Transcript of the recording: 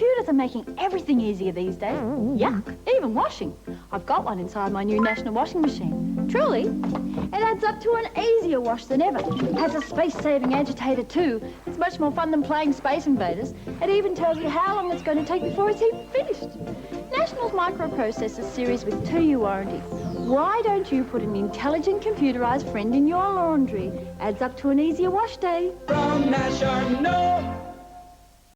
Computers are making everything easier these days. Yuck, even washing. I've got one inside my new National washing machine. Truly, it adds up to an easier wash than ever. Has a space-saving agitator too. It's much more fun than playing Space Invaders. It even tells you how long it's going to take before it's even finished. National's microprocessor series with 2-year warranty. Why don't you put an intelligent computerized friend in your laundry? Adds up to an easier wash day. From National.